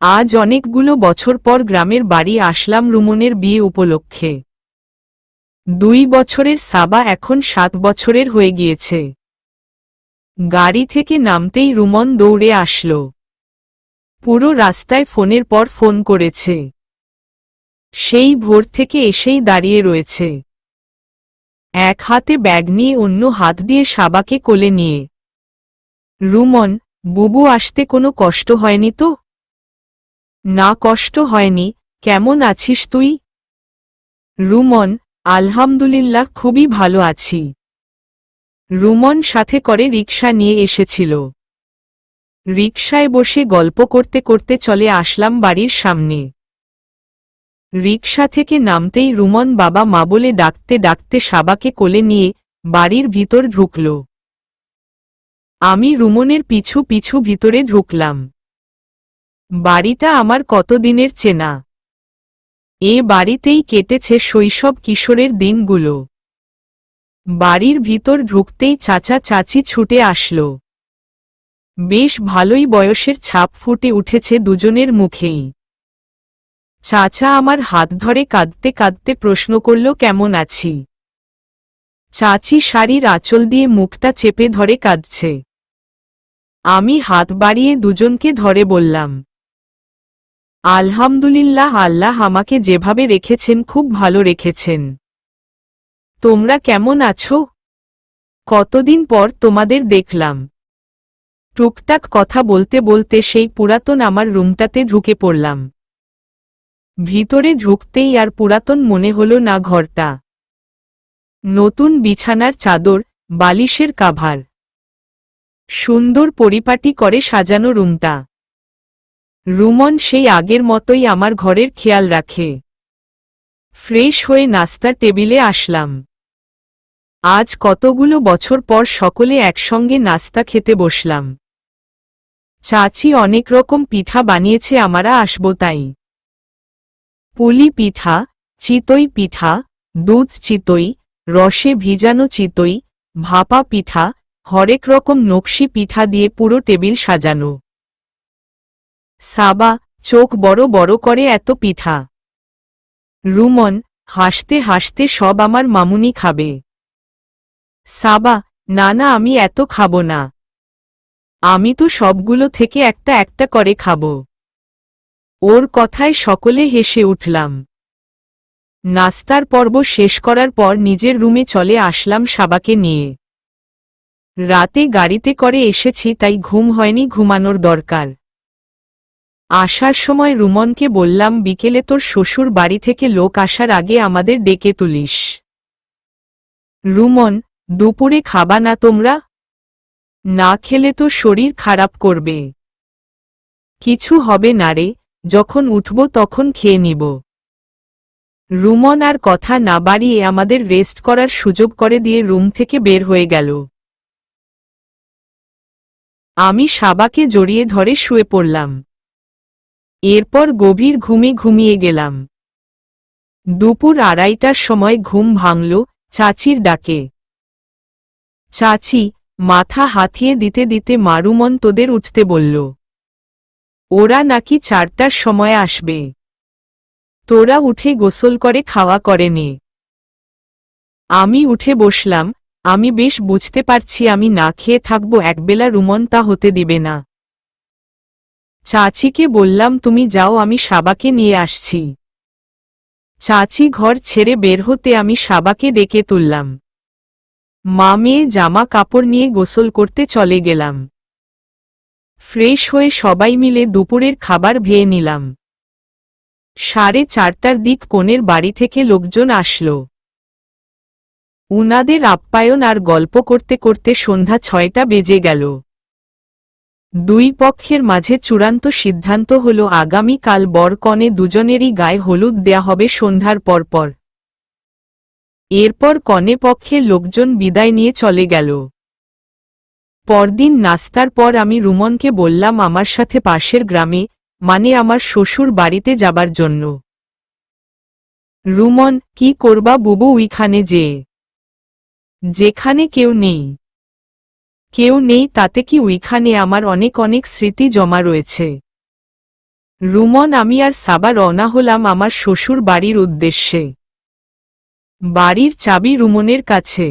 আজ অনেকগুলো বছর পর গ্রামের বাড়ি আসলাম রুমনের বিয়ে উপলক্ষে। 2 বছরের সাবা এখন 7 বছরের হয়ে গিয়েছে। গাড়ি থেকে নামতেই রুমন দৌড়ে আসলো। পুরো রাস্তায় ফোনের পর ফোন করেছে। সেই ভোর থেকে এসেই দাঁড়িয়ে রয়েছে, এক হাতে ব্যাগ নিয়ে অন্য হাত দিয়ে সাবাকে কোলে নিয়ে। রুমন, বুবু আসতে কোনো কষ্ট হয়নি তো? না, কষ্ট হয়নি। কেমন আছিস তুই? রুমন, আলহামদুলিল্লাহ খুবই ভালো আছি। রুমন সাথে করে রিকশা নিয়ে এসেছিল। রিকশায় বসে গল্প করতে করতে চলে আসলাম বাড়ির সামনে। রিকশা থেকে নামতেই রুমন বাবা মা বলে ডাকতে ডাকতে সাবাকে কোলে নিয়ে বাড়ির ভিতর ঢুকল। আমি রুমনের পিছু পিছু ভিতরে ঢুকলাম। বাড়িটা আমার কতদিনের চেনা। এ বাড়িতেই কেটেছে শৈশব কিশোরের দিনগুলো। বাড়ির ভিতর ঢুকতেই চাচা চাচি ছুটে আসল। বেশ ভালোই বয়সের ছাপ ফুটে উঠেছে দুজনের মুখেই। চাচা আমার হাত ধরে কাঁদতে কাঁদতে প্রশ্ন করল, কেমন আছি? চাচি শাড়ির আঁচল দিয়ে মুখটা চেপে ধরে কাঁদছে। আমি হাত বাড়িয়ে দুজনকে ধরে বললাম, আলহামদুলিল্লাহ, আল্লাহ আমাকে যেভাবে রেখেছেন খুব ভালো রেখেছেন। তোমরা কেমন আছো? কতদিন পর তোমাদের দেখলাম। টুকটাক কথা বলতে বলতে সেই পুরাতন আমার রুমটাতে ঢুকে পড়লাম। ভিতরে ঢুকতেই আর পুরাতন মনে হলো না ঘরটা। নতুন বিছানার চাদর, বালিশের কাভার, সুন্দর পরিপাটি করে সাজানো রুমটা। রুমন সেই আগের মতোই আমার ঘরের খেয়াল রাখে। ফ্রেশ হয়ে নাস্তার টেবিলে আসলাম। আজ কতগুলো বছর পর সকলে একসঙ্গে নাস্তা খেতে বসলাম। চাচি অনেক রকম পিঠা বানিয়েছে, আমরা আসবো তাই। পুলি পিঠা, চিতই পিঠা, দুধ চিতই, রসে ভিজানো চিতই, ভাপা পিঠা, হরেক রকম নকশি পিঠা দিয়ে পুরো টেবিল সাজানো। সাবা, চোখ বড় বড় করে এত পিঠা। রুমন, হাসতে হাসতে সব আমার মামুনি খাবে। সাবা, না না, আমি এত খাবো না। আমি তো সবগুলো থেকে একটা একটা করে খাবো। ওর কথায় সকলে হেসে উঠলাম। নাস্তার পর্ব শেষ করার পর নিজের রুমে চলে আসলাম সাবাকে নিয়ে। রাতে গাড়িতে করে এসেছি তাই ঘুম হয়নি, ঘুমানোর দরকার। আসার সময় রুমনকে বললাম, বিকেলে তোর শ্বশুর বাড়ি থেকে লোক আসার আগে আমাদের ডেকে তুলিস। রুমন, দুপুরে খাবা না তোমরা? না খেলে তো শরীর খারাপ করবে। কিছু হবে না রে, যখন উঠব তখন খেয়ে নিব। রুমন আর কথা না বাড়িয়ে আমাদের রেস্ট করার সুযোগ করে দিয়ে রুম থেকে বের হয়ে গেল। আমি সাবাকে জড়িয়ে ধরে শুয়ে পড়লাম। এরপর গভীর ঘুমে ঘুমিয়ে গেলাম। দুপুর 2:30টার সময় ঘুম ভাঙল চাচির ডাকে। চাচি, মাথা হাতিয়ে দিতে দিতে মা, রুমন তোদের উঠতে বলল। ওরা নাকি 4টার সময় আসবে। তোরা উঠে গোসল করে খাওয়া করে নে। আমি উঠে বসলাম। আমি বেশ বুঝতে পারছি আমি না খেয়ে থাকবো একবেলা, রুমন তা হতে দিবে না। চাচিকে বললাম, তুমি যাও, আমি সাবাকে নিয়ে আসছি। চাচি ঘর ছেড়ে বের হতে আমি সাবাকে ডেকে তুললাম। মা মেয়ে জামা কাপড় নিয়ে গোসল করতে চলে গেলাম। ফ্রেশ হয়ে সবাই মিলে দুপুরের খাবার ভেয়ে নিলাম। 4:30টার দিক কনের বাড়ি থেকে লোকজন আসলো। উনাদের আপ্যায়ন আর গল্প করতে করতে সন্ধ্যা 6টা বেজে গেল। দুই পক্ষের মাঝে চূড়ান্ত সিদ্ধান্ত হল, আগামীকাল বর কনে দুজনেরই গায়ে হলুদ দেয়া হবে সন্ধ্যার পরপর। এরপর কনে পক্ষের লোকজন বিদায় নিয়ে চলে গেল। পরদিন নাস্তার পর আমি রুমনকে বললাম আমার সাথে পাশের গ্রামে, মানে আমার শ্বশুর বাড়িতে যাবার জন্য। রুমন, কি করবা বুবু ওইখানে যেয়ে? যেখানে কেউ নেই। কেউ নেই তাতে কি, ওইখানে আমার অনেক অনেক স্মৃতি জমা রয়েছে। রুমন আমি আর সাবা রওনা হলাম আমার শ্বশুর বাড়ির উদ্দেশ্যে। বাড়ির চাবি রুমনের কাছে।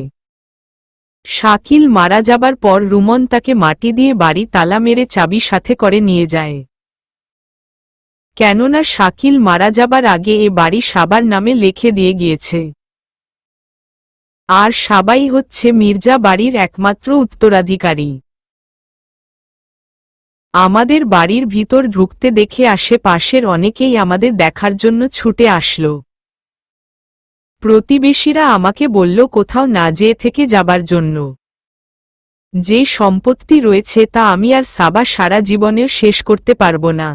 শাকিল মারা যাবার পর রুমন তাকে মাটি দিয়ে বাড়ি তালা মেরে চাবি সাথে করে নিয়ে যায়। কেননা শাকিল মারা যাবার আগে এ বাড়ি সাবার নামে লিখে দিয়ে গিয়েছে। আর সাবাই হচ্ছে মির্জা বাড়ির একমাত্র উত্তরাধিকারী। আমাদের বাড়ির ভিতর ঢুকতে দেখে আশেপাশের অনেকেই আমাদের দেখার জন্য ছুটে আসল। প্রতিবেশীরা আমাকে বলল কোথাও না যেয়ে থেকে যাবার জন্য। যে সম্পত্তি রয়েছে তা আমি আর সাবা সারা জীবনেও শেষ করতে পারব না।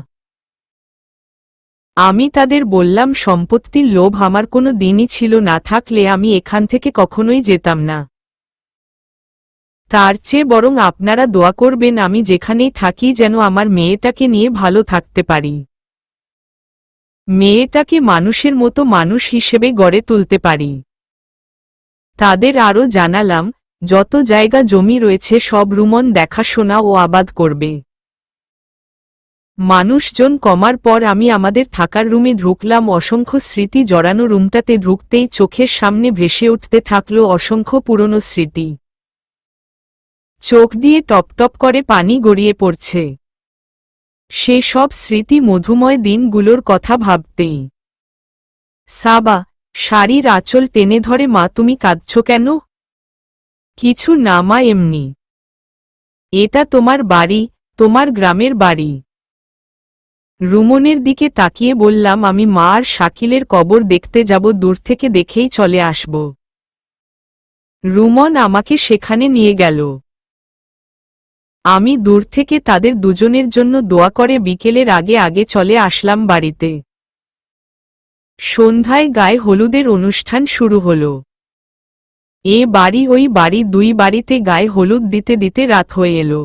আমি তাদের বললাম সম্পত্তির লোভ আমার কোনো দিনই ছিল না, থাকলে আমি এখান থেকে কখনোই যেতাম না। তার চেয়ে বরং আপনারা দোয়া করবেন আমি যেখানেই থাকি যেন আমার মেয়েটাকে নিয়ে ভালো থাকতে পারি, মেয়েটাকে মানুষের মতো মানুষ হিসেবে গড়ে তুলতে পারি। তাদের আরও জানালাম যত জায়গা জমি রয়েছে সব রুমন দেখাশোনা ও আবাদ করবে। মানুষজন কমার পর আমি আমাদের থাকার রুমে ঢুকলাম। অসংখ্য স্মৃতি জড়ানো রুমটাতে ঢুকতেই চোখের সামনে ভেসে উঠতে থাকল অসংখ্য পুরনো স্মৃতি। চোখ দিয়ে টপটপ করে পানি গড়িয়ে পড়ছে সে সব স্মৃতি মধুময় দিনগুলোর কথা ভাবতেই। সাবা শাড়ির আঁচল টেনে ধরে মা তুমি কাঁদছ কেন? কিছু না মা, এমনি। এটা তোমার বাড়ি, তোমার গ্রামের বাড়ি। রুমনের দিকে তাকিয়ে বললাম আমি মা আর শাকিলের কবর দেখতে যাব, দূর থেকে দেখেই চলে আসব। রুমন আমাকে সেখানে নিয়ে গেল। আমি দূর থেকে তাদের দুজনের জন্য দোয়া করে বিকেলের আগে আগে চলে আসলাম বাড়িতে। সন্ধ্যায় গায়ে হলুদের অনুষ্ঠান শুরু হল। এ বাড়ি ওই বাড়ি, দুই বাড়িতে গায়ে হলুদ দিতে দিতে রাত হয়ে এলো।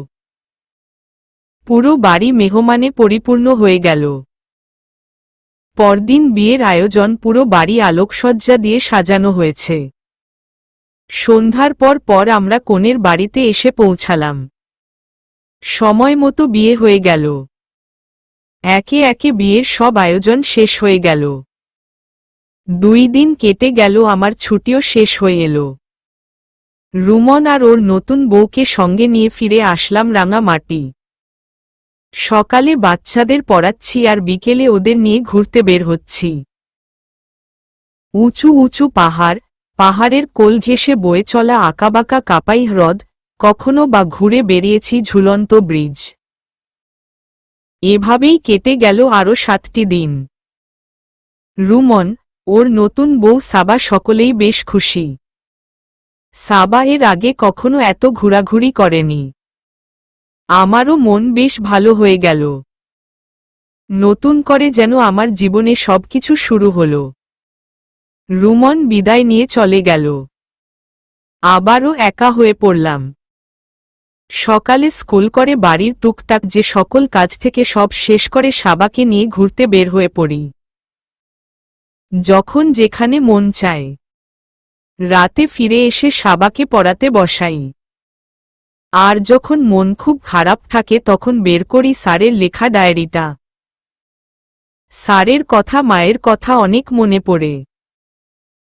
পুরো বাড়ি মেহমানে পরিপূর্ণ হয়ে গেল। পরদিন বিয়ের আয়োজন, পুরো বাড়ি আলোকসজ্জা দিয়ে সাজানো হয়েছে। সন্ধ্যার পর আমরা কনের বাড়িতে এসে পৌঁছালাম। সময় মতো বিয়ে হয়ে গেল। একে একে বিয়ের সব আয়োজন শেষ হয়ে গেল। 2 দিন কেটে গেল, আমার ছুটিও শেষ হয়ে এলো। রুমন আর ওর নতুন বউকে সঙ্গে নিয়ে ফিরে আসলাম রাঙামাটি। সকালে বাচ্চাদের পড়াচ্ছি আর বিকেলে ওদের নিয়ে ঘুরতে বের হচ্ছি। উঁচু উঁচু পাহাড়, পাহাড়ের কোল ঘেঁষে বয়ে চলা আঁকাবাঁকা কাপাই হ্রদ, কখনো বা ঘুরে বেরিয়েছি ঝুলন্ত ব্রিজ। এভাবেই কেটে গেল আরও 7টি দিন। রুমন, ওর নতুন বউ সাবা সকলেই বেশ খুশি। সাবা এর আগে কখনো এত ঘোরাঘুরি করেনি। আমারও মন বেশ ভালো হয়ে গেল। নতুন করে যেন আমার জীবনে সবকিছু শুরু হল। রুমন বিদায় নিয়ে চলে গেল। আবারও একা হয়ে পড়লাম। সকালে স্কুল করে বাড়ির টুকটাক যে সকল কাজ থেকে সব শেষ করে সাবাকে নিয়ে ঘুরতে বের হয়ে পড়ি। যখন যেখানে মন চায়। রাতে ফিরে এসে সাবাকে পড়াতে বসাই। আর যখন মন খুব খারাপ থাকে তখন বের করি স্যারের লেখা ডায়েরিটা। স্যারের কথা, মায়ের কথা অনেক মনে পড়ে।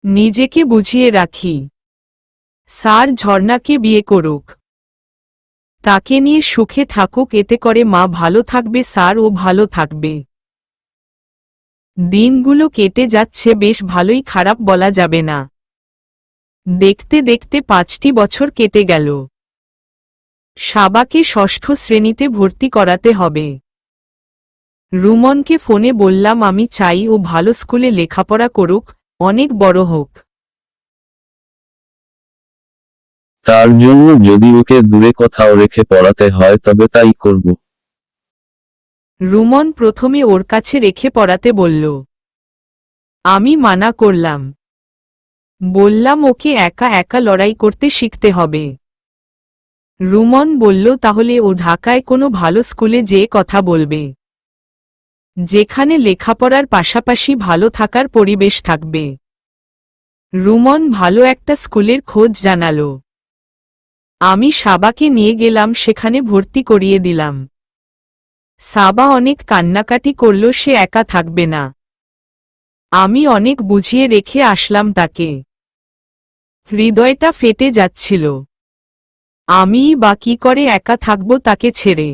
নিজেকে বুঝিয়ে রাখি স্যার ঝর্ণাকে বিয়ে করুক, তাকে নিয়ে সুখে থাকুক, এতে করে মা ভালো থাকবে, স্যার ও ভালো থাকবে। দিনগুলো কেটে যাচ্ছে বেশ ভালোই, খারাপ বলা যাবে না। দেখতে দেখতে 5টি বছর কেটে গেল। সাবাকে 6ষ্ঠ শ্রেণীতে ভর্তি করাতে হবে। রুমনকে ফোনে বললাম আমি চাই ও ভালো স্কুলে লেখাপড়া করুক, অনেক বড় হোক। তার জন্য যদি ওকে দূরে কোথাও রেখে পড়াতে হয় তবে তাই করব। রুমন প্রথমে ওর কাছে রেখে পড়াতে বলল। আমি মানা করলাম। বললাম ওকে একা একা লড়াই করতে শিখতে হবে। রুমন বলল তাহলে ও ঢাকায় কোনো ভালো স্কুলে যেয়ে কথা বলবে, যেখানে লেখাপড়ার পাশাপাশি ভালো থাকার পরিবেশ থাকবে। রুমন ভালো একটা স্কুলের খোঁজ জানালো। আমি সাবাকে নিয়ে গেলাম, সেখানে ভর্তি করিয়ে দিলাম। সাবা অনেক কান্নাকাটি করল, সে একা থাকবে না। আমি অনেক বুঝিয়ে রেখে আসলাম তাকে। হৃদয়টা ফেটে যাচ্ছিল। আমিই বা কি করে একা থাকব তাকে ছেড়ে।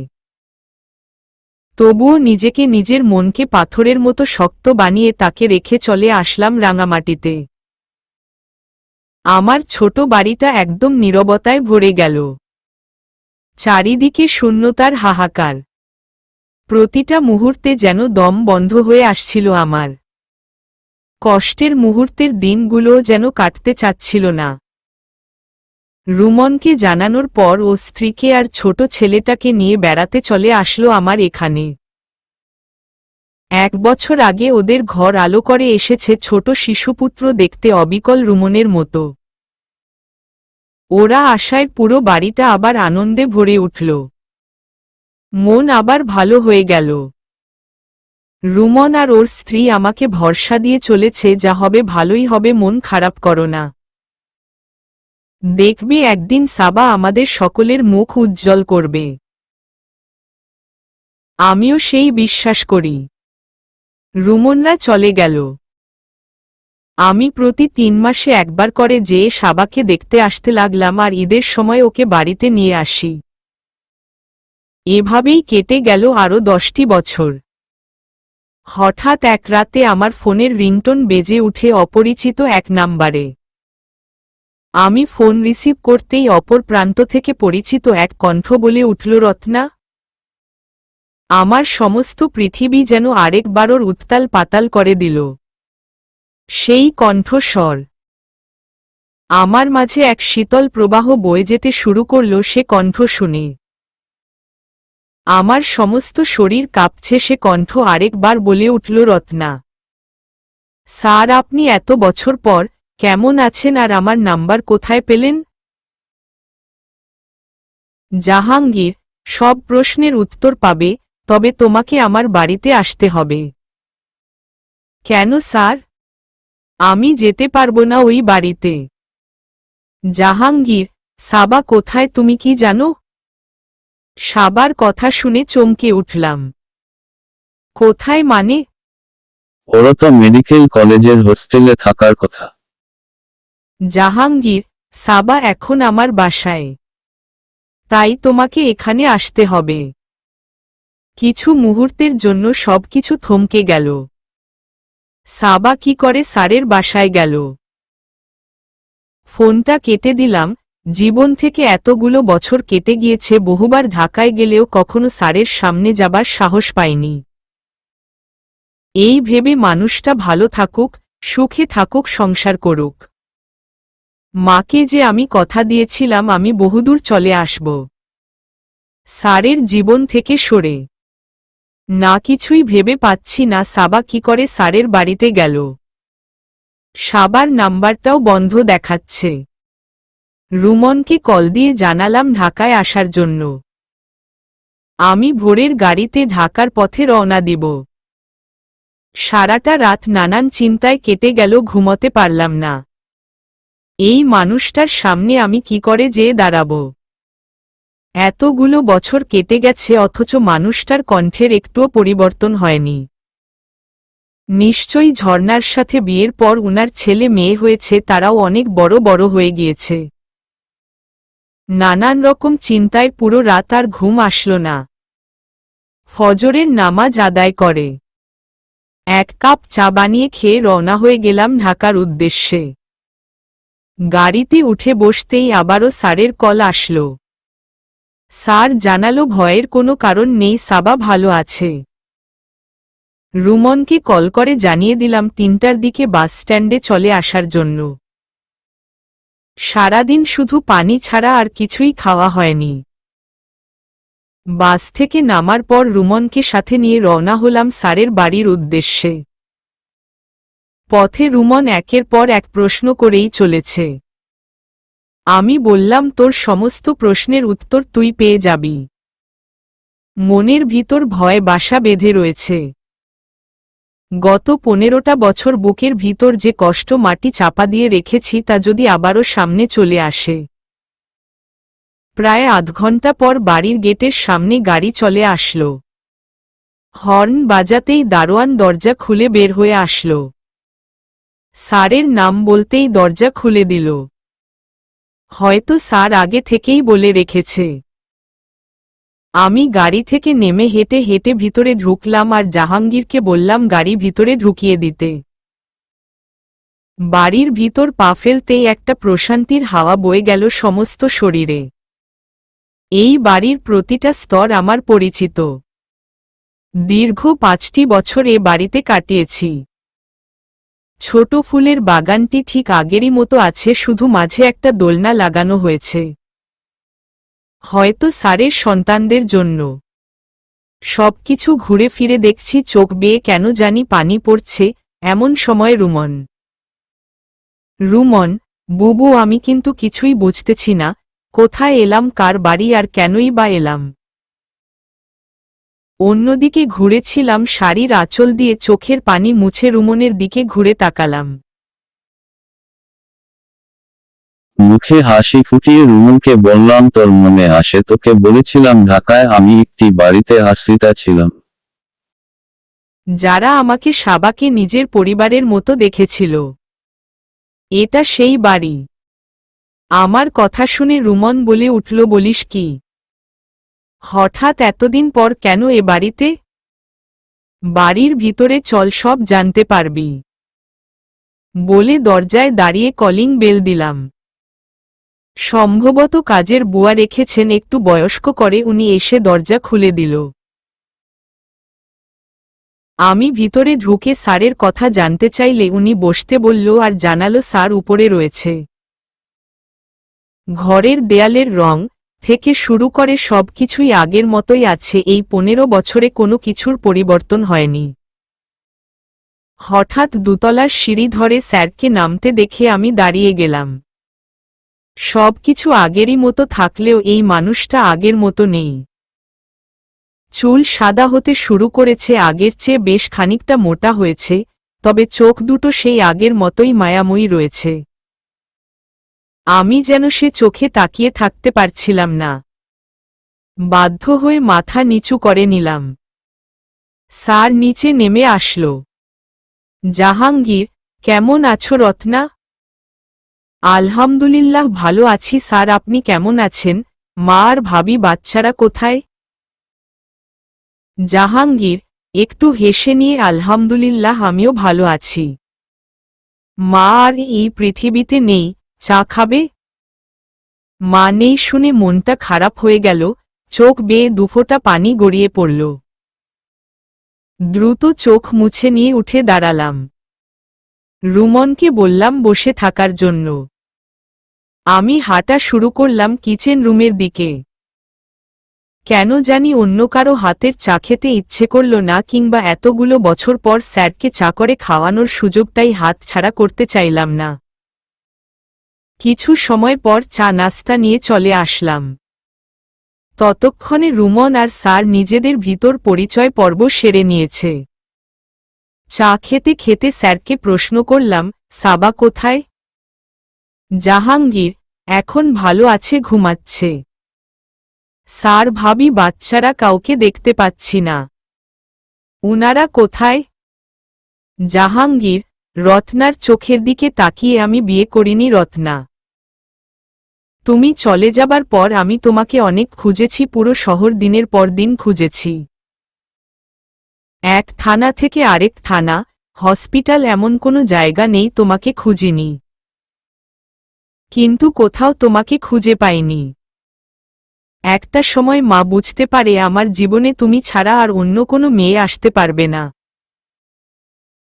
তবুও নিজেকে, নিজের মনকে পাথরের মতো শক্ত বানিয়ে তাকে রেখে চলে আসলাম রাঙামাটিতে। আমার ছোট বাড়িটা একদম নীরবতায় ভরে গেল। চারিদিকে শূন্যতার হাহাকার। প্রতিটা মুহূর্তে যেন দম বন্ধ হয়ে আসছিল আমার। কষ্টের মুহূর্তের দিনগুলো যেন কাটতে চাচ্ছিল না। রুমনকে জানানোর পর ও স্ত্রীকে আর ছোট ছেলেটাকে নিয়ে বেড়াতে চলে আসলো আমার এখানে। 1 বছর আগে ওদের ঘর আলো করে এসেছে ছোট শিশুপুত্র, দেখতে অবিকল রুমনের মতো। ওরা আশায় পুরো বাড়িটা আবার আনন্দে ভরে উঠল। মন আবার ভালো হয়ে গেল। রুমন আর ওর স্ত্রী আমাকে ভরসা দিয়ে চলেছে, যা হবে ভালোই হবে, মন খারাপ করো না। দেখবে একদিন সাবা আমাদের সকলের মুখ উজ্জ্বল করবে। আমিও সেই বিশ্বাস করি। রুমনরা চলে গেল। আমি প্রতি 3 মাসে একবার করে যেয়ে সাবাকে দেখতে আসতে লাগলাম, আর ঈদের সময় ওকে বাড়িতে নিয়ে আসি। এভাবেই কেটে গেল আরও 10টি বছর। হঠাৎ এক রাতে আমার ফোনের রিংটোন বেজে উঠে অপরিচিত এক নাম্বারে। আমি ফোন রিসিভ করতেই অপর প্রান্ত থেকে পরিচিত এক কণ্ঠ বলে উঠল, রত্না। আমার সমস্ত পৃথিবী যেন আরেকবারও উত্তাল পাতাল করে দিল। সেই কণ্ঠস্বর। আমার মাঝে এক শীতল প্রবাহ বয়ে যেতে শুরু করল সে কণ্ঠ শুনে। আমার সমস্ত শরীর কাঁপছে। সে কণ্ঠ আরেকবার বলে উঠল, রত্না স্যার, আপনি এত বছর পর কেমন আছেন, আর আমার নাম্বার কোথায় পেলেন? জাহাঙ্গীর, সব প্রশ্নের উত্তর পাবে, তবে তোমাকে আমার বাড়িতে আসতে হবে। কেন স্যার? আমি যেতে পারবো না ওই বাড়িতে। জাহাঙ্গীর, সাবা কোথায় তুমি কি জানো? সাবার কথা শুনে চমকে উঠলাম। কোথায় মানে? ওরা তো মেডিকেল কলেজের হোস্টেলে থাকার কথা। জাহাঙ্গীর, সাবা এখন আমার বাসায়। তাই তোমাকে এখানে আসতে হবে। কিছু মুহূর্তের জন্য সবকিছু থমকে গেল। সাবা কি করে স্যারের বাসায় গেল? ফোনটা কেটে দিলাম। জীবন থেকে এতগুলো বছর কেটে গিয়েছে, বহুবার ঢাকায় গেলেও কখনো স্যারের সামনে যাবার সাহস পাইনি। এই ভেবে মানুষটা ভালো থাকুক, সুখে থাকুক, সংসার করুক। মাকে যে আমি কথা দিয়েছিলাম আমি বহুদূর চলে আসব, স্যারের জীবন থেকে সরে। না কিছুই ভেবে পাচ্ছি না সাবা কি করে স্যারের বাড়িতে গেল। সাবার নাম্বারটাও বন্ধ দেখাচ্ছে। রুমনকে কল দিয়ে জানালাম ঢাকায় আসার জন্য। আমি ভোরের গাড়িতে ঢাকার পথে রওনা দিব। সারাটা রাত নানান চিন্তায় কেটে গেল, ঘুমোতে পারলাম না। এই মানুষটার সামনে আমি কি করে যেয়ে দাঁড়াব? এতগুলো বছর কেটে গেছে অথচ মানুষটার কণ্ঠের একটুও পরিবর্তন হয়নি। নিশ্চয়ই ঝর্ণার সাথে বিয়ের পর উনার ছেলে মেয়ে হয়েছে, তারাও অনেক বড় বড় হয়ে গিয়েছে। নানান রকম চিন্তায় পুরো রাত আর ঘুম আসল না। ফজরের নামাজ আদায় করে 1 কাপ চা বানিয়ে খেয়ে রওনা হয়ে গেলাম ঢাকার উদ্দেশ্যে। গাড়িতে উঠে বসতেই আবারও স্যারের কল আসল। স্যার জানালো ভয়ের কোনো কারণ নেই, সাবা ভালো আছে। রুমনকে কল করে জানিয়ে দিলাম 3টার দিকে বাস স্ট্যান্ডে চলে আসার জন্য। সারাদিন শুধু পানি ছাড়া আর কিছুই খাওয়া হয়নি। বাস থেকে নামার পর রুমনকে সাথে নিয়ে রওনা হলাম স্যারের বাড়ির উদ্দেশ্যে। পথে রুমন একের পর এক প্রশ্ন করেই চলেছে। আমি বললাম, তোর সমস্ত প্রশ্নের উত্তর তুই পেয়ে যাবি। মনের ভিতর ভয় বাসা বেঁধে রয়েছে। গত 15টা বছর বুকের ভিতর যে কষ্ট মাটি চাপা দিয়ে রেখেছি তা যদি আবারও সামনে চলে আসে। প্রায় আধ ঘন্টা পর বাড়ির গেটের সামনে গাড়ি চলে আসলো। হর্ন বাজাতেই দারোয়ান দরজা খুলে বের হয়ে আসলো। স্যারের নাম বলতেই দরজা খুলে দিল। হয়তো স্যার আগে থেকেই বলে রেখেছে। আমি গাড়ি থেকে নেমে হেঁটে হেঁটে ভিতরে ঢুকলাম আর জাহাঙ্গীরকে বললাম গাড়ি ভিতরে ঢুকিয়ে দিতে। বাড়ির ভিতর পা ফেলতেই একটা প্রশান্তির হাওয়া বয়ে গেল সমস্ত শরীরে। এই বাড়ির প্রতিটা স্তর আমার পরিচিত। দীর্ঘ 5টি বছর এ বাড়িতে কাটিয়েছি। ছোট ফুলের বাগানটি ঠিক আগেরই মতো আছে, শুধু মাঝে একটা দোলনা লাগানো হয়েছে, হয়তো স্যারের সন্তানদের জন্য। সবকিছু ঘুরে ফিরে দেখছি, চোখ বেয়ে কেন জানি পানি পড়ছে। এমন সময় রুমন। রুমন, বুবু, আমি কিন্তু কিছুই বুঝতেছি না, কোথায় এলাম, কার বাড়ি, আর কেনই বা এলাম। অন্যদিকে ঘুরেছিলাম, শাড়ির আঁচল দিয়ে চোখের পানি মুছে রুমনের দিকে ঘুরে তাকালাম। মুখে হাসি ফুটিয়ে রুমনকে বললাম, তোর মনে আসে তোকে বলেছিলাম ঢাকায় আমি একটি বাড়িতে আশ্রিতা ছিলাম। যারা আমাকে সাবাকে নিজের পরিবারের মতো দেখেছিল। এটা সেই বাড়ি। আমার কথা শুনে রুমন বলে উঠল, বলিস কি, হঠাৎ এতদিন পর কেন এ বাড়িতে? বাড়ির ভিতরে চল, সব জানতে পারবি, বলে দরজায় দাঁড়িয়ে কলিং বেল দিলাম। সম্ভবত কাজের বুয়া রেখেছেন, একটু বয়স্ক করে উনি এসে দরজা খুলে দিল। আমি ভিতরে ঢুকে স্যারের কথা জানতে চাইলে উনি বসতে বলল আর জানালো স্যার উপরে রয়েছে। ঘরের দেয়ালের রং থেকে শুরু করে সবকিছুই আগের মতোই আছে, এই 15 বছরে কোনো কিছুর পরিবর্তন হয়নি। হঠাৎ দুতলার সিঁড়ি ধরে স্যারকে নামতে দেখে আমি দাঁড়িয়ে গেলাম। সবকিছু আগেরই মতো থাকলেও এই মানুষটা আগের মতো নেই। চুল সাদা হতে শুরু করেছে, আগের চেয়ে বেশ খানিকটা মোটা হয়েছে, তবে চোখ দুটো সেই আগের মতোই মায়াময়ী রয়েছে। আমি যেন সে চোখে তাকিয়ে থাকতে পারছিলাম না। বাধ্য হয়ে মাথা নিচু করে নিলাম। স্যার নিচে নেমে আসল। জাহাঙ্গীর, কেমন আছো রত্না? আলহামদুলিল্লাহ ভালো আছি স্যার, আপনি কেমন আছেন? মা আর ভাবি বাচ্চারা কোথায়? জাহাঙ্গীর একটু হেসে নিয়ে, আলহামদুলিল্লাহ আমিও ভালো আছি। মা আর এই পৃথিবীতে নেই, চা খাবে? মা নেই শুনে মনটা খারাপ হয়ে গেল, চোখ বেয়ে দুফোঁটা পানি গড়িয়ে পড়ল। দ্রুত চোখ মুছে নিয়ে উঠে দাঁড়ালাম। রুমনকে বললাম বসে থাকার জন্য। আমি হাঁটা শুরু করলাম কিচেন রুমের দিকে। কেন জানি অন্য কারো হাতের চা খেতে ইচ্ছে করল না, কিংবা এতগুলো বছর পর স্যারকে চা করে খাওয়ানোর সুযোগটাই হাতছাড়া করতে চাইলাম না। কিছু সময় পর চা নাস্তা নিয়ে চলে আসলাম। ততক্ষণে রুমন আর স্যার নিজেদের ভিতর পরিচয় পর্ব সেরে নিয়েছে। চা খেতে খেতে স্যারকে প্রশ্ন করলাম, সাবা কোথায়? জাহাঙ্গীর, এখন ভালো আছে, ঘুমাচ্ছে। স্যার, ভাবি বাচ্চারা কাউকে দেখতে পাচ্ছি না। উনারা কোথায়? জাহাঙ্গীর, রত্নার চোখের দিকে তাকিয়ে, আমি বিয়ে করিনি রত্না। তুমি চলে যাবার পর আমি তোমাকে অনেক খুঁজেছি, পুরো শহর দিনের পর দিন খুঁজেছি। এক থানা থেকে আরেক থানা, হসপিটাল, এমন কোনো জায়গা নেই তোমাকে খুঁজিনি। কিন্তু কোথাও তোমাকে খুঁজে পাইনি। একটা সময় মা বুঝতে পারে আমার জীবনে তুমি ছাড়া আর অন্য কোনো মেয়ে আসতে পারবে না।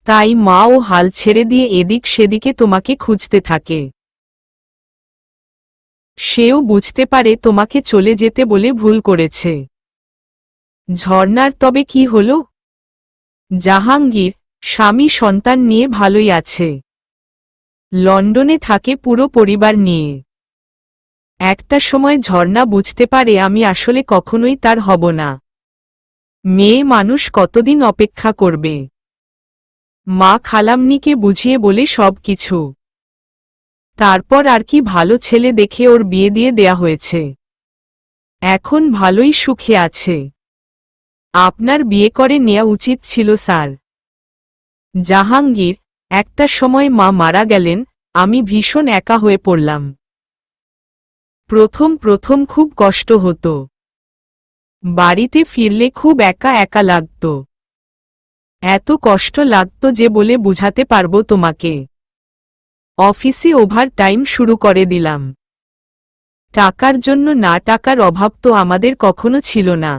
তাই মা ও হাল ছেড়ে দিয়ে এদিক সেদিকে তোমাকে খুঁজতে থাকে। সেও বুঝতে পারে তোমাকে চলে যেতে বলে ভুল করেছে। ঝর্ণার তবে কি হলো? জাহাঙ্গীর স্বামী সন্তান নিয়ে ভালোই আছে। লন্ডনে থাকে পুরো পরিবার নিয়ে। একটা সময় ঝর্ণা বুঝতে পারে আমি আসলে কখনোই তার হব না। মেয়ে মানুষ কতদিন অপেক্ষা করবে? মা খালামনিকে বুঝিয়ে বলে সব কিছু। তারপর আর কি ভালো ছেলে দেখে ওর বিয়ে দিয়ে দেয়া হয়েছে। এখন ভালোই সুখে আছে। আপনার বিয়ে করে নেওয়া উচিত ছিল স্যার। জাহাঙ্গীর, একটা সময় মা মারা গেলেন, আমি ভীষণ একা হয়ে পড়লাম। প্রথম প্রথম খুব কষ্ট হতো। বাড়িতে ফিরলে খুব একা একা লাগত। এত কষ্ট লাগত যে বলে বুঝাতে পারবো তোমাকে। অফিসে ওভার টাইম শুরু করে দিলাম। টাকার জন্য না, টাকার অভাব তো আমাদের কখনো ছিল না,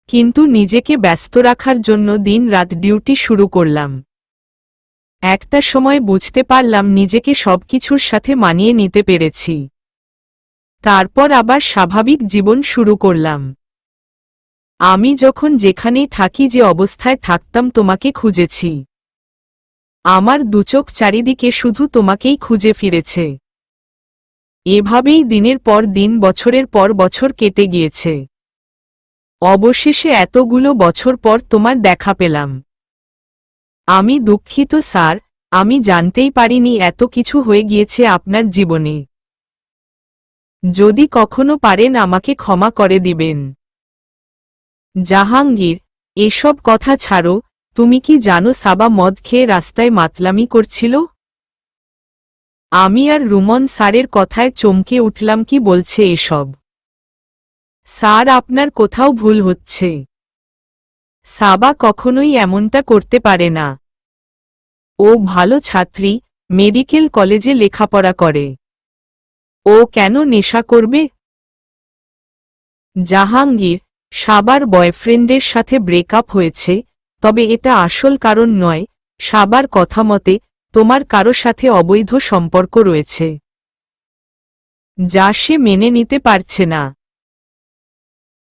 কিন্তু নিজেকে ব্যস্ত রাখার জন্য দিন রাত ডিউটি শুরু করলাম। একটা সময় বুঝতে পারলাম নিজেকে সবকিছুর সাথে মানিয়ে নিতে পেরেছি। তারপর আবার স্বাভাবিক জীবন শুরু করলাম। আমি যখন যেখানেই থাকি, যে অবস্থায় থাকতাম, তোমাকে খুঁজেছি। আমার দুচোখ চারিদিকে শুধু তোমাকেই খুঁজে ফিরেছে। এভাবেই দিনের পর দিন, বছরের পর বছর কেটে গিয়েছে। অবশেষে এতগুলো বছর পর তোমার দেখা পেলাম। আমি দুঃখিত স্যার, আমি জানতেই পারিনি এত কিছু হয়ে গিয়েছে আপনার জীবনে। যদি কখনো পারেন আমাকে ক্ষমা করে দিবেন। জাহাঙ্গীর, এসব কথা ছাড়ো, তুমি কি জানো সাবা মদ খেয়ে রাস্তায় মাতলামি করছিল? আমি আর রুমন স্যারের কথায় চমকে উঠলাম। কি বলছে এসব? স্যার, আপনার কোথাও ভুল হচ্ছে। সাবা কখনোই এমনটা করতে পারে না। ও ভালো ছাত্রী, মেডিকেল কলেজে লেখাপড়া করে। ও কেন নেশা করবে? জাহাঙ্গীর, সাবার বয়ফ্রেন্ডের সাথে ব্রেকআপ হয়েছে, তবে এটা আসল কারণ নয়। সাবার কথা মতে তোমার কারো সাথে অবৈধ সম্পর্ক রয়েছে, যা সে মেনে নিতে পারছে না।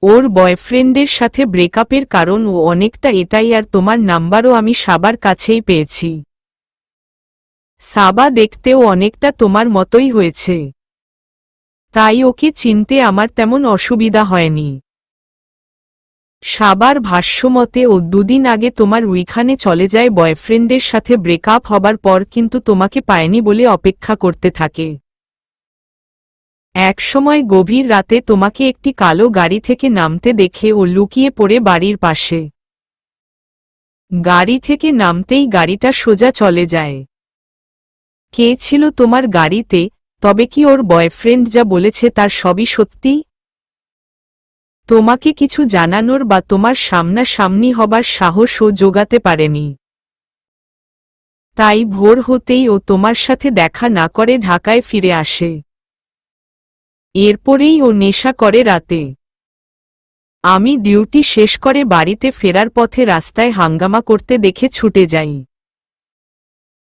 ওর বয়ফ্রেন্ডের সাথে ব্রেকআপের কারণ ও অনেকটা এটাই, আর তোমার নাম্বারও আমি সাবার কাছেই পেয়েছি। সাবা দেখতেও অনেকটা তোমার মতোই হয়েছে, তাই ওকে চিনতে আমার তেমন অসুবিধা হয়নি। সাবার ভাষ্যমতে ও দুদিন আগে তোমার উইখানে চলে যায় বয়ফ্রেন্ডের সাথে ব্রেকআপ হবার পর, কিন্তু তোমাকে পায়নি বলে অপেক্ষা করতে থাকে। একসময় গভীর রাতে তোমাকে একটি কালো গাড়ি থেকে নামতে দেখে ও লুকিয়ে পড়ে বাড়ির পাশে। গাড়ি থেকে নামতেই গাড়িটা সোজা চলে যায়। কে ছিল তোমার গাড়িতে? তবে কি ওর বয়ফ্রেন্ড যা বলেছে তার সবই সত্যি? তোমাকে কিছু জানানোর বা তোমার সামনাসামনি হবার সাহসও জোগাতে পারেনি। তাই ভোর হতেই ও তোমার সাথে দেখা না করে ঢাকায় ফিরে আসে। এরপরেই ও নেশা করে রাতে। আমি ডিউটি শেষ করে বাড়িতে ফেরার পথে রাস্তায় হাঙ্গামা করতে দেখে ছুটে যাই।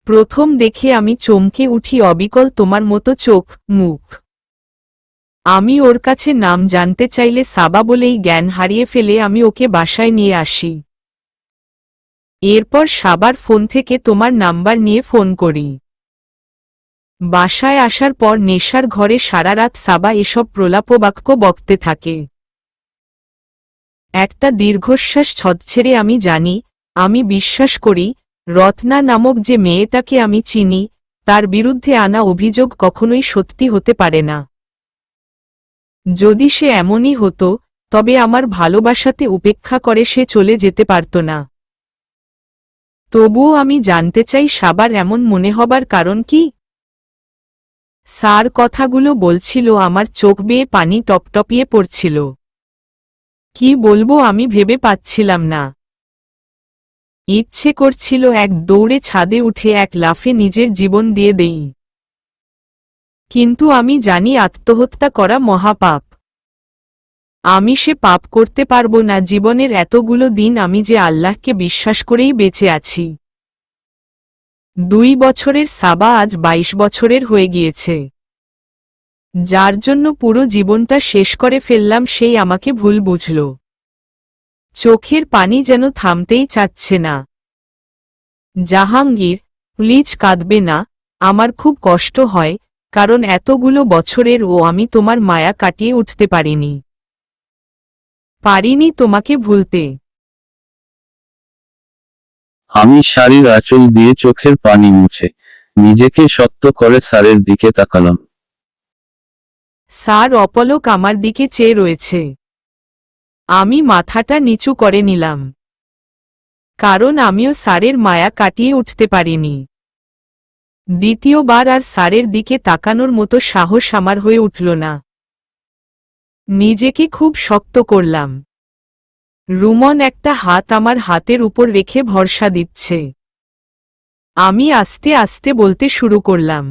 প্রথম দেখে আমি চমকে উঠি। অবিকল তোমার মতো চোখ, মুখ। আমি ওর কাছে নাম জানতে চাইলে সাবা বলেই জ্ঞান হারিয়ে ফেলে। আমি ওকে বাসায় নিয়ে আসি। এরপর সাবার ফোন থেকে তোমার নাম্বার নিয়ে ফোন করি। বাসায় আসার পর নেশার ঘরে সারা রাত সাবা এসব প্রলাপবাক্য বকতে থাকে। একটা দীর্ঘশ্বাস ছদছেড়ে আমি জানি, আমি বিশ্বাস করি, রত্না নামক যে মেয়েটাকে আমি চিনি, তার বিরুদ্ধে আনা অভিযোগ কখনোই সত্যি হতে পারে না। যদি সে এমনই হতো, তবে আমার ভালোবাসাতে উপেক্ষা করে সে চলে যেতে পারত না। তবুও আমি জানতে চাই সাবার এমন মনে হবার কারণ কি? স্যার কথাগুলো বলছিল, আমার চোখ বেয়ে পানি টপটপিয়ে পড়ছিল। কি বলবো আমি ভেবে পাচ্ছিলাম না। ইচ্ছে করছিল এক দৌড়ে ছাদে উঠে এক লাফে নিজের জীবন দিয়ে দেই। কিন্তু আমি জানি আত্মহত্যা করা মহাপাপ। আমি সে পাপ করতে পারবো না। জীবনের এতগুলো দিন আমি যে আল্লাহকে বিশ্বাস করেই বেঁচে আছি। 2 বছরের সাবা আজ 22 বছরের হয়ে গিয়েছে। যার জন্য পুরো জীবনটা শেষ করে ফেললাম, সেই আমাকে ভুল বুঝল। চোখের পানি যেন থামতেই চাচ্ছে না। জাহাঙ্গীর, প্লিজ কাঁদবে না। আমার খুব কষ্ট হয়, কারণ এতগুলো বছরের ও আমি তোমার মায়া কাটিয়ে উঠতে পারিনি তোমাকে ভুলতে। আমি শাড়ির আঁচল দিয়ে চোখের পানি মুছে নিজেকে শক্ত করে স্যারের দিকে তাকালাম। স্যার অপলক আমার দিকে চেয়ে রয়েছে। আমি মাথাটা নিচু করে নিলাম, কারণ আমিও স্যারের মায়া কাটিয়ে উঠতে পারিনি। দ্বিতীয়বার আর স্যারের দিকে তাকানোর মতো সাহস আমার হয়ে উঠল না। নিজেকে খুব শক্ত করলাম। রুমন একটা হাত আমার হাতের উপর রেখে ভরসা দিচ্ছে। আমি আস্তে আস্তে বলতে শুরু করলাম,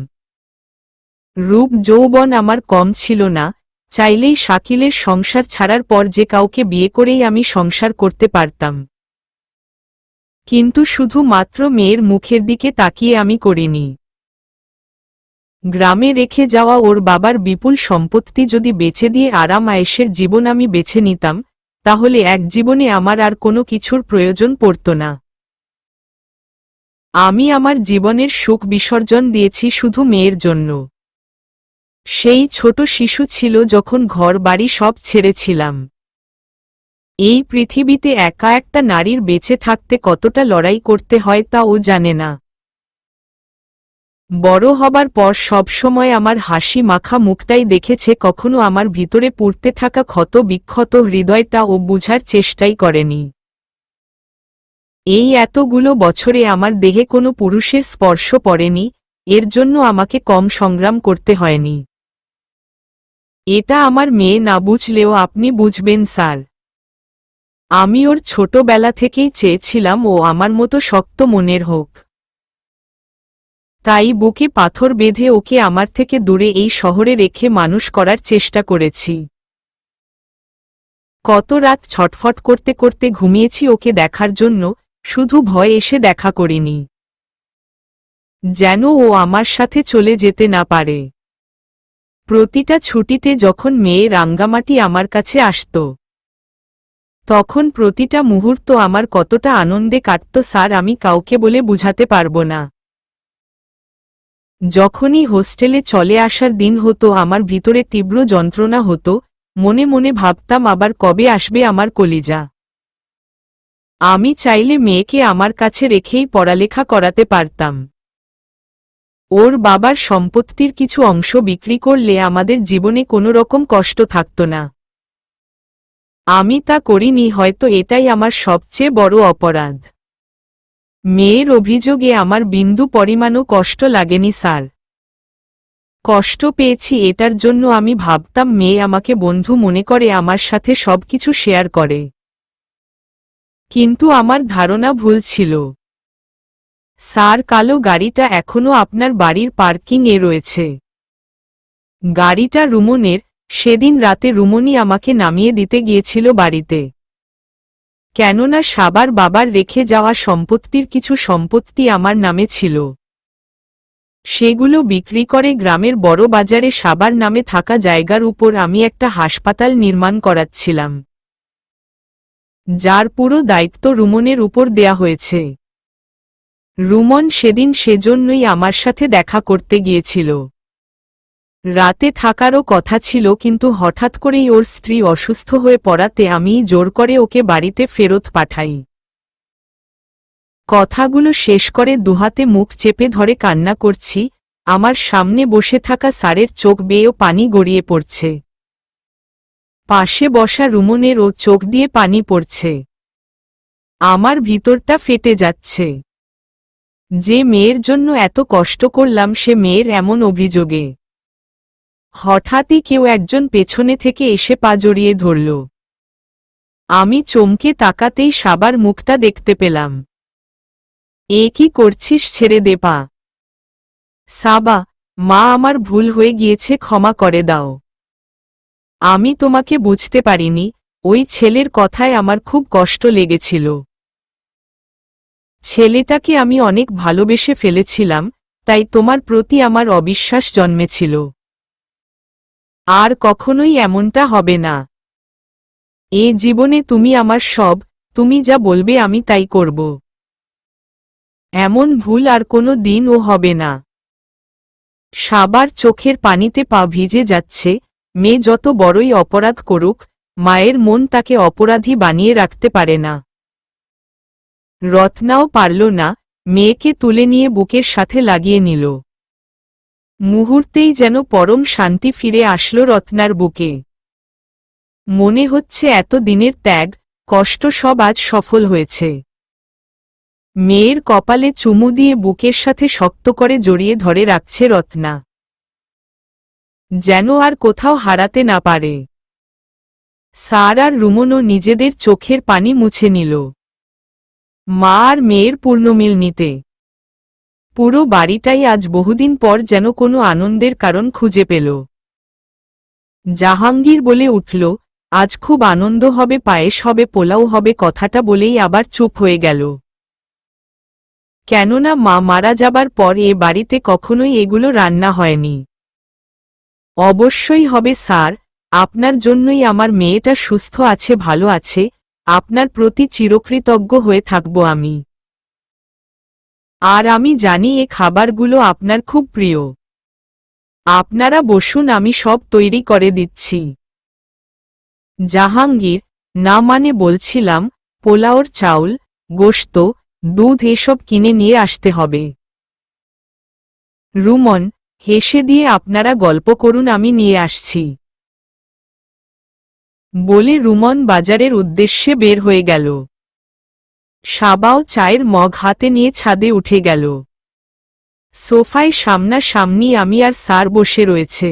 রূপ যৌবন আমার কম ছিল না, চাইলেই শাকিলের সংসার ছাড়ার পর যে কাউকে বিয়ে করেই আমি সংসার করতে পারতাম। কিন্তু শুধু মাত্র মেয়ের মুখের দিকে তাকিয়ে আমি করিনি। গ্রামে রেখে যাওয়া ওর বাবার বিপুল সম্পত্তি যদি বেচে দিয়ে আরাম আয়েশের জীবন আমি বেছে নিতাম, তাহলে এক জীবনে আমার আর কোনো কিছুর প্রয়োজন পড়ত না। আমি আমার জীবনের সুখ বিসর্জন দিয়েছি শুধু মেয়ের জন্য। সেই ছোট শিশু ছিল যখন ঘর বাড়ি সব ছেড়েছিলাম। এই পৃথিবীতে একা একটা নারীর বেঁচে থাকতে কতটা লড়াই করতে হয় তা ও জানে না। বড় হবার পর সবসময় আমার হাসি মাখা মুখটাই দেখেছে, কখনো আমার ভিতরে পুড়তে থাকা ক্ষত বিক্ষত হৃদয়টা ও বুঝার চেষ্টাই করেনি। এই এতগুলো বছরে আমার দেহে কোনো পুরুষের স্পর্শ পড়েনি, এর জন্য আমাকে কম সংগ্রাম করতে হয়নি। এটা আমার মেয়ে না বুঝলেও আপনি বুঝবেন স্যার। আমি ওর ছোটবেলা থেকেই চেয়েছিলাম ও আমার মতো শক্ত মনের হোক। তাই বুকে পাথর বেঁধে ওকে আমার থেকে দূরে এই শহরে রেখে মানুষ করার চেষ্টা করেছি। কত রাত ছটফট করতে করতে ঘুমিয়েছি ওকে দেখার জন্য, শুধু ভয় এসে দেখা করিনি, যেন ও আমার সাথে চলে যেতে না পারে। প্রতিটা ছুটিতে যখন মেয়ে রাঙ্গামাটি আমার কাছে আসত, তখন প্রতিটা মুহূর্ত আমার কতটা আনন্দে কাটত স্যার আমি কাউকে বলে বুঝাতে পারবো না। যখনই হোস্টেলে চলে আসার দিন হতো আমার ভিতরে তীব্র যন্ত্রণা হতো, মনে মনে ভাবতাম আবার কবে আসবে আমার কলিজা। আমি চাইলে মেয়েকে আমার কাছে রেখেই পড়ালেখা করাতে পারতাম। ওর বাবার সম্পত্তির কিছু অংশ বিক্রি করলে আমাদের জীবনে কোনো রকম কষ্ট থাকত না। আমি তা করিনি, হয়তো এটাই আমার সবচেয়ে বড় অপরাধ। মেয়ের অভিযোগে আমার বিন্দু পরিমাণও কষ্ট লাগেনি স্যার। কষ্ট পেয়েছি এটার জন্য আমি ভাবতাম মেয়ে আমাকে বন্ধু মনে করে আমার সাথে সবকিছু শেয়ার করে। কিন্তু আমার ধারণা ভুল ছিল। স্যার, কালো গাড়িটা এখনো আপনার বাড়ির পার্কিংয়ে রয়েছে। গাড়িটা রুমনের, সেদিন রাতে রুমনই আমাকে নামিয়ে দিতে গিয়েছিল বাড়িতে। কেননা সাবার বাবার রেখে যাওয়া সম্পত্তির কিছু সম্পত্তি আমার নামে ছিল। সেগুলো বিক্রি করে গ্রামের বড় বাজারে সাবার নামে থাকা জায়গার উপর আমি একটা হাসপাতাল নির্মাণ করাচ্ছিলাম, যার পুরো দায়িত্ব রুমনের উপর দেয়া হয়েছে। রুমন সেদিন সেজন্যই আমার সাথে দেখা করতে গিয়েছিল। রাতে থাকারও কথা ছিল, কিন্তু হঠাৎ করেই ওর স্ত্রী অসুস্থ হয়ে পড়াতে আমিই জোর করে ওকে বাড়িতে ফেরত পাঠাই। কথাগুলো শেষ করে দুহাতে মুখ চেপে ধরে কান্না করছি, আমার সামনে বসে থাকা স্যারের চোখ বেয়েও পানি গড়িয়ে পড়ছে। পাশে বসা রুমনেরও চোখ দিয়ে পানি পড়ছে। আমার ভিতরটা ফেটে যাচ্ছে। যে মেয়ের জন্য এত কষ্ট করলাম সে মেয়ের এমন অভিযোগে। হঠাৎই কেউ একজন পেছনে থেকে এসে পা জড়িয়ে ধরল। আমি চমকে তাকাতেই সাবার মুখটা দেখতে পেলাম। এ কি করছিস, ছেড়ে দে পা। সাবা, মা আমার ভুল হয়ে গিয়েছে, ক্ষমা করে দাও। আমি তোমাকে বুঝতে পারিনি, ওই ছেলের কথায় আমার খুব কষ্ট লেগেছিল। ছেলেটাকে আমি অনেক ভালোবেসে ফেলেছিলাম, তাই তোমার প্রতি আমার অবিশ্বাস জন্মেছিল। আর কখনোই এমনটা হবে না। এ জীবনে তুমি আমার সব, তুমি যা বলবে আমি তাই করব। এমন ভুল আর কোনো দিনও হবে না। সাবার চোখের পানিতে পা ভিজে যাচ্ছে। মেয়ে যত বড়ই অপরাধ করুক, মায়ের মন তাকে অপরাধী বানিয়ে রাখতে পারে না। রত্নাও পারল না, মেয়েকে তুলে নিয়ে বুকের সাথে লাগিয়ে নিল। মুহূর্তেই যেন পরম শান্তি ফিরে আসলো রত্নার বুকে। মনে হচ্ছে এত দিনের ত্যাগ কষ্ট সব আজ সফল হয়েছে। মেয়ের কপালে চুমু দিয়ে বুকের সাথে শক্ত করে জড়িয়ে ধরে রাখছে রত্না, যেন আর কোথাও হারাতে না পারে। স্যার আর রুমনও নিজেদের চোখের পানি মুছে নিল মা আর মেয়ের পূর্ণমিল নিতে। পুরো বাড়িটাই আজ বহুদিন পর যেন কোনো আনন্দের কারণ খুঁজে পেল। জাহাঙ্গীর বলে উঠল, আজ খুব আনন্দ হবে, পায়েস হবে, পোলাও হবে। কথাটা বলেই আবার চুপ হয়ে গেল। কেননা মা মারা যাবার পর এ বাড়িতে কখনোই এগুলো রান্না হয়নি। অবশ্যই হবে স্যার, আপনার জন্যই আমার মেয়েটা সুস্থ আছে, ভালো আছে। আপনার প্রতি চিরকৃতজ্ঞ হয়ে থাকব আমি। আর আমি জানি এ খাবারগুলো আপনার খুব প্রিয়। আপনারা বসুন, আমি সব তৈরি করে দিচ্ছি। জাহাঙ্গীর, না মানে বলছিলাম, পোলাওর চাউল, গোশত, দুধ এসব কিনে নিয়ে আসতে হবে। রুমন, হেসে দিয়ে আপনারা গল্প করুন, আমি নিয়ে আসছি বলে রুমন বাজারের উদ্দেশ্যে বের হয়ে গেল। সাবাও চায়ের মগ হাতে নিয়ে ছাদে উঠে গেল। সোফায় সামনাসামনি আমি আর স্যার বসে রয়েছে।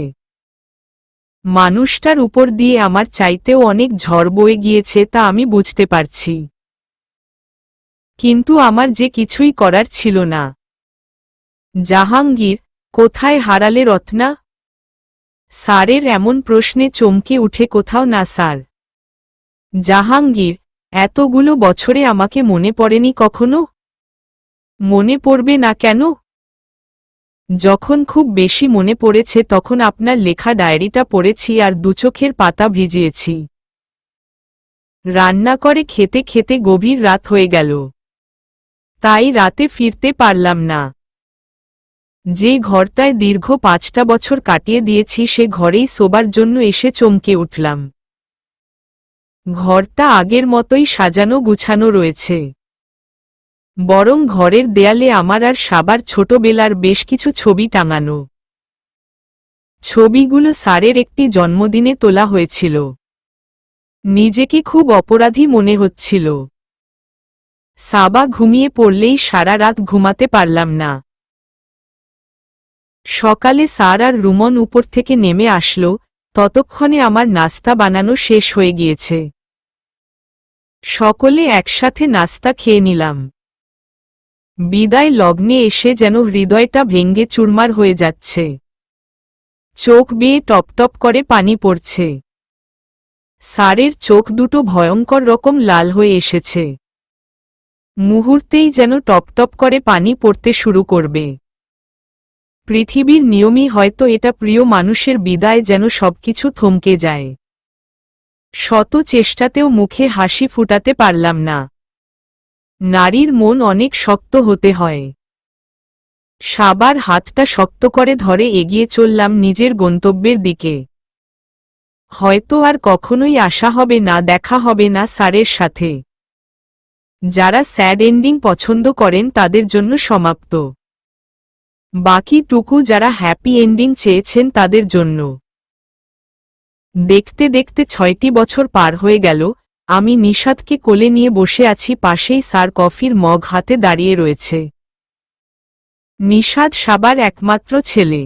মানুষটার উপর দিয়ে আমার চাইতেও অনেক ঝড় বয়ে গিয়েছে তা আমি বুঝতে পারছি, কিন্তু আমার যে কিছুই করার ছিল না। জাহাঙ্গীর, কোথায় হারালে রত্না? স্যারের এমন প্রশ্নে চমকে উঠে, কোথাও না স্যার। জাহাঙ্গীর, এতগুলো বছরে আমাকে মনে পড়েনি কখনো? মনে পড়বে না কেন? যখন খুব বেশি মনে পড়েছে তখন আপনার লেখা ডায়েরিটা পড়েছি আর দুচোখের পাতা ভিজিয়েছি। রান্না করে খেতে খেতে গভীর রাত হয়ে গেল, তাই রাতে ফিরতে পারলাম না। যে ঘরটায় দীর্ঘ 5টা বছর কাটিয়ে দিয়েছি সে ঘরেই শোবার জন্য এসে চমকে উঠলাম। ঘরটা আগের মতোই সাজানো গুছানো রয়েছে, বরং ঘরের দেয়ালে আমার আর সাবার ছোটবেলার বেশ কিছু ছবি টাঙানো। ছবিগুলো স্যারের একটি জন্মদিনে তোলা হয়েছিল। নিজেকে খুব অপরাধী মনে হচ্ছিল। সাবা ঘুমিয়ে পড়লেই সারা রাত ঘুমাতে পারলাম না। সকালে স্যার আর রুমন উপর থেকে নেমে আসলো, ততক্ষণে আমার নাস্তা বানানো শেষ হয়ে গিয়েছে। সকলে একসাথে নাস্তা খেয়ে নিলাম। বিদায় লগ্নে এসে যেন হৃদয়টা ভেঙ্গে চুরমার হয়ে যাচ্ছে। চোখ বেয়ে টপটপ করে পানি পড়ছে। স্যারের চোখ দুটো ভয়ঙ্কর রকম লাল হয়ে এসেছে। মুহূর্তেই যেন টপটপ করে পানি পড়তে শুরু করবে। পৃথিবীর নিয়মই হয়তো এটা, প্রিয় মানুষের বিদায় যেন সবকিছু থমকে যায়। শত চেষ্টাতেও মুখে হাসি ফুটাতে পারলাম না। নারীর মন অনেক শক্ত হতে হয়। সাবার হাতটা শক্ত করে ধরে এগিয়ে চললাম নিজের গন্তব্যের দিকে। হয়তো আর কখনোই আসা হবে না, দেখা হবে না স্যারের সাথে। যারা স্যাড এন্ডিং পছন্দ করেন তাদের জন্য সমাপ্ত। বাকিটুকু যারা হ্যাপি এন্ডিং চেয়েছেন তাদের জন্য। দেখতে দেখতে 6টি বছর পার হয়ে গেল। আমি নিশাদকে কোলে নিয়ে বসে আছি, পাশেই স্যার কফির মগ হাতে দাঁড়িয়ে রয়েছে। নিশাদ সাবার একমাত্র ছেলে।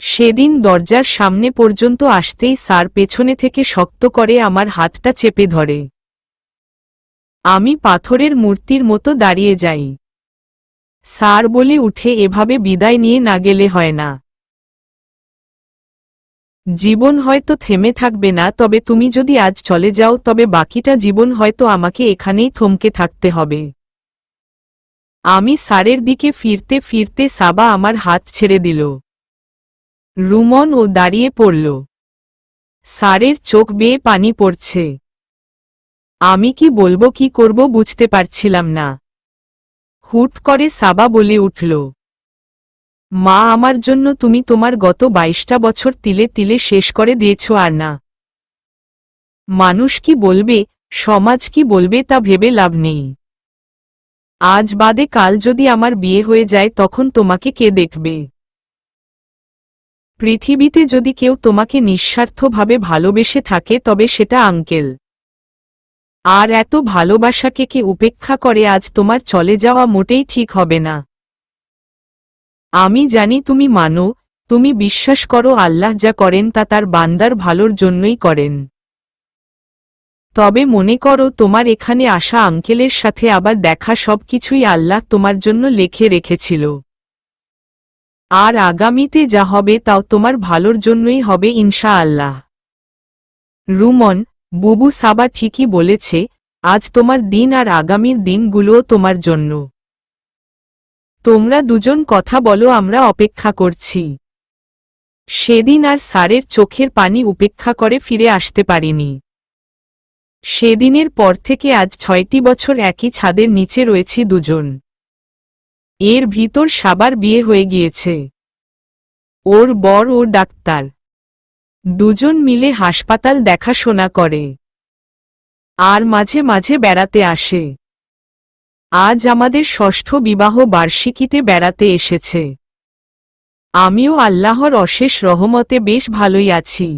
সেদিন দরজার সামনে পর্যন্ত আসতেই স্যার পেছনে থেকে শক্ত করে আমার হাতটা চেপে ধরে। আমি পাথরের মূর্তির মতো দাঁড়িয়ে যাই। স্যার বলে উঠে, এভাবে বিদায় নিয়ে না গেলে হয় না। জীবন হয়তো থেমে থাকবে না, তবে তুমি যদি আজ চলে যাও তবে বাকিটা জীবন হয়তো আমাকে এখানেই থমকে থাকতে হবে। আমি স্যারের দিকে ফিরতে ফিরতে সাবা আমার হাত ছেড়ে দিল। রুমন ও দাঁড়িয়ে পড়ল। স্যারের চোখ বেয়ে পানি পড়ছে। আমি কি বলবো কি করব বুঝতে পারছিলাম না। হুট করে সাবা বলে উঠল, মা, আমার জন্য তুমি তোমার গত 22টা বছর তিলে তিলে শেষ করে দিয়েছ, আর না। মানুষ কি বলবে, সমাজ কি বলবে তা ভেবে লাভ নেই। আজ বাদে কাল যদি আমার বিয়ে হয়ে যায় তখন তোমাকে কে দেখবে? পৃথিবীতে যদি কেউ তোমাকে নিঃস্বার্থভাবে ভালোবেসে থাকে তবে সেটা আঙ্কেল। আর এত ভালোবাসাকে কে উপেক্ষা করে আজ তোমার চলে যাওয়া মোটেই ঠিক হবে না। আমি জানি তুমি মানো, তুমি বিশ্বাস করো আল্লাহ যা করেন তা তার বান্দার ভালোর জন্যই করেন। তবে মনে করো তোমার এখানে আসা আঙ্কেলের সাথে আবার দেখা সবকিছুই আল্লাহ তোমার জন্য লিখে রেখেছিল। আর আগামীতে যা হবে তাও তোমার ভালোর জন্যই হবে ইনশাআল্লাহ। রুমন, বুবু সাবা ঠিকই বলেছে, আজ তোমার দিন আর আগামীর দিনগুলোও তোমার জন্য। তোমরা দুজন কথা বলো, আমরা অপেক্ষা করছি। সেদিন আর স্যারের চোখের পানি উপেক্ষা করে ফিরে আসতে পারিনি। সেদিনের পর থেকে আজ 6টি বছর একই ছাদের নিচে রয়েছি দুজন। এর ভিতর সাবার বিয়ে হয়ে গিয়েছে। ওর বর ও ডাক্তার। দুজন মিলে হাসপাতাল দেখাশোনা করে আর মাঝে মাঝে বেড়াতে আসে। আজ আমাদের 6ষ্ঠ বিবাহ বার্ষিকীতে বেড়াতে এসেছে। আমিও আল্লাহর অশেষ রহমতে বেশ ভালোই আছি।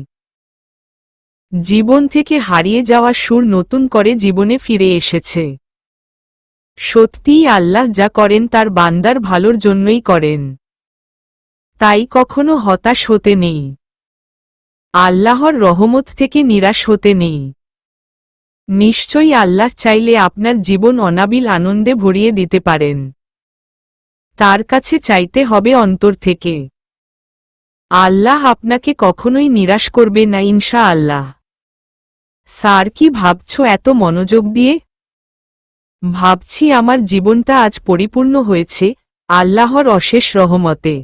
জীবন থেকে হারিয়ে যাওয়া সুর নতুন করে জীবনে ফিরে এসেছে। সত্যিই আল্লাহ যা করেন তার বান্দার ভালোর জন্যই করেন। তাই কখনো হতাশ হতে নেই। আল্লাহর রহমত থেকে নিরাশ হতে নেই। নিশ্চয়ই আল্লাহ চাইলে আপনার জীবন অনাবিল আনন্দে ভরিয়ে দিতে পারেন। তার কাছে চাইতে হবে অন্তর থেকে। আল্লাহ আপনাকে কখনোই নিরাশ করবে না ইনশাআল্লাহ। স্যার, কি ভাবছো এত মনোযোগ দিয়ে? ভাবছি আমার জীবনটা আজ পরিপূর্ণ হয়েছে আল্লাহর অশেষ রহমতে।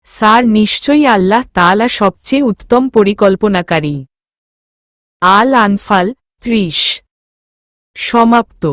স্যার, নিশ্চয়ই আল্লাহ তাআলা সবচেয়ে উত্তম পরিকল্পনাকারী। আল আনফাল 30 সমাপ্ত।